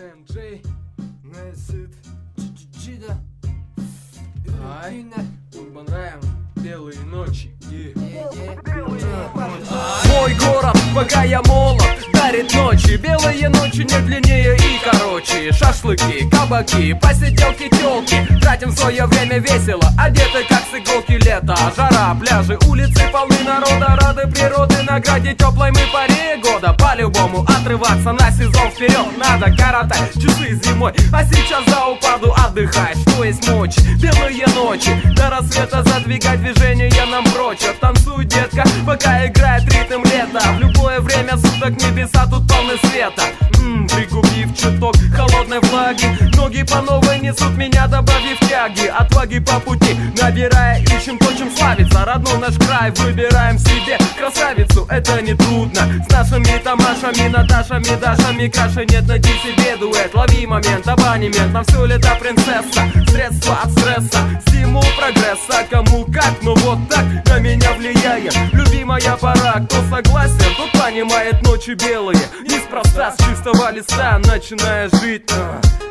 MJ Несит Джида. Ай, Урбан Райан, белые ночи. Мой город, пока я молод, дарит ночи. Белые ночи не длиннее и короче. Шашлыки, кабаки, посиделки, тёлки. Тратим свое время весело, одеты как с иголки лето. Жара, пляжи, улицы полны народа. Рады природы, награде теплой мы паре года. По-любому отрываться на сезон вперед надо. Коротать часы зимой, а сейчас за упаду отдыхай. Что есть мочи, белые ночи. До рассвета задвигать движение нам прочь. Танцуй, детка, пока играет ритм лета. В любое время суток небеса тут полны света. Пригубив чуток холодной влаги, ноги по новой несут меня, добавив тяги. Отваги по пути, набирая, ищем то, чем славится. Родной наш край, выбираем себе красавицу. Это не трудно, с нашими Тамашами, Наташами, Дашами. Краше нет, найди себе дуэт. Лови момент, абонемент, на все лето принцесса. Средства от стресса, стимул прогресса. Кому как, но вот так на меня влияет. Любимая пора, кто согласен, тот понимает ночи белые. Неспроста, с чистого листа начиная жить.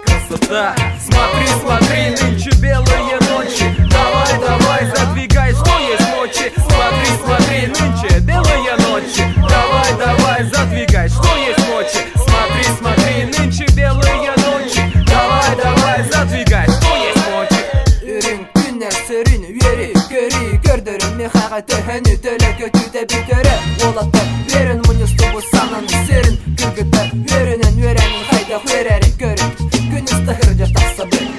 Красота. Смотри, смотри, нынче белые ночи. Давай, давай, задвигай, что есть мочи. Смотри, смотри, нынче белые ночи. Давай, давай, задвигай, что есть мочи. Смотри, смотри, нынче белые ночи. Давай, давай, задвигай, что есть мочи. Ürün günler serin yeri göri gördürün nihayete henü döle kötü de bitere olatta verin munyustu bu sanan serin gülgüte verinin verenin hayda vererek görün günüzde hırca taksa bir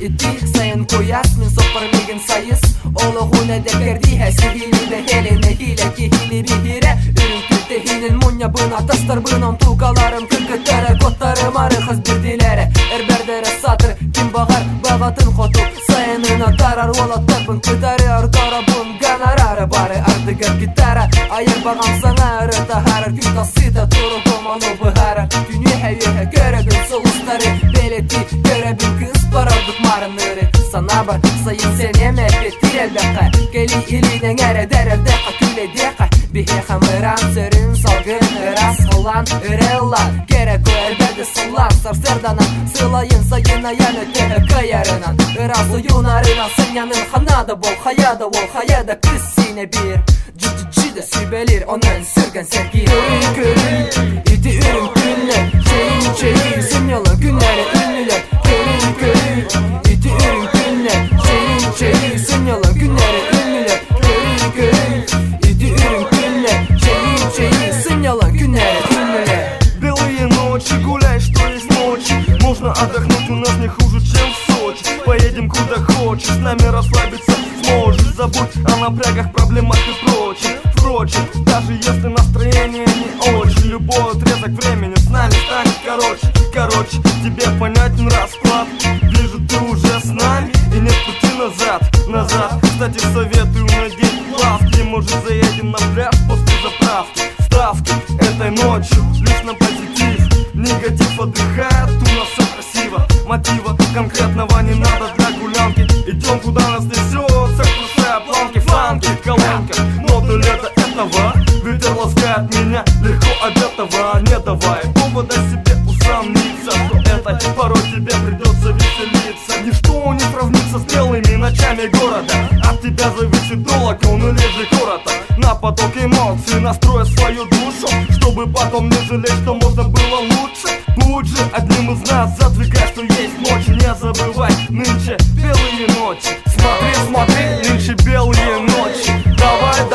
İttik sayın koyasmin sopar migin sayız Olu hune de kerdi hesi hili de heline hile ki hili bihire Ürün külte hinin munya bına tastar bınan tukalarım kırkıtere kotlarım arı hız birdilere Erberdere satır kim bağar bağatın hotu Sayınına tarar ola tapın kıtarı ardarabın ganararı bari ardıgar gitara Ayır bağam sana arı taharar kütasita turu komanu bıharar Dünya heviye görebin soğusları beleti görebin kız parardık marınları Sana bar sayın sene mehbetir elbeka Geli ilinen ere derevdeka küle deka Bihe hamıran sörün salgın ıras olan ırıllar Gerek o elbette sallan sarsırdana Sılayın sayına yan ötehe kayarınan Iras oyun arınan sınyanın hanada bol hayada ol hayada kız sine bir Cıcıcı da sübelir onun sürgen sevgi Körün körün iti ürün günler Şeyin şeyin sınyalan günleri ünlüler Körün körün iti ürün günler Şeyin şeyin sınyalan günleri ünlüler Körün körün iti ürün günler Şeyin şeyin sınyalan günleri ünlüler белые ночи, гуляй, что есть ночи. Можно отдохнуть, у нас не хуже, чем в Сочи. Поедем куда хочешь, с нами расслабиться сможешь. Забудь о напрягах, проблемах и прочем. Впрочем, даже если настроение не очень, любой отрезок времени с нами станет короче. Короче, тебе понятен расклад. Вижу, ты уже с нами и нет пути назад. Назад, кстати, советую надеть плавки. Может, заедем на пляж после заправки. Ставки этой ночью лишь на позитив. Негатив отдыхает, у нас все красиво. Мотива конкретного не надо для гулянки. Идем куда нас несет, сокрушая планки. Фанки, колонка, ноты лета этого. Ветер ласкает меня, легко от этого. Не давай повода себе усомниться, что это порой тебе придется веселиться. Ничто не сравнится с белыми ночами города. От тебя зависит долг, он или же коротко. На поток эмоций настрой свою душу, чтобы потом не жалеть, что можно было лучше. Будь же одним из нас, задвигай, что есть ночи. Не забывай, нынче белые ночи. Смотри, смотри, нынче белые ночи. Давай,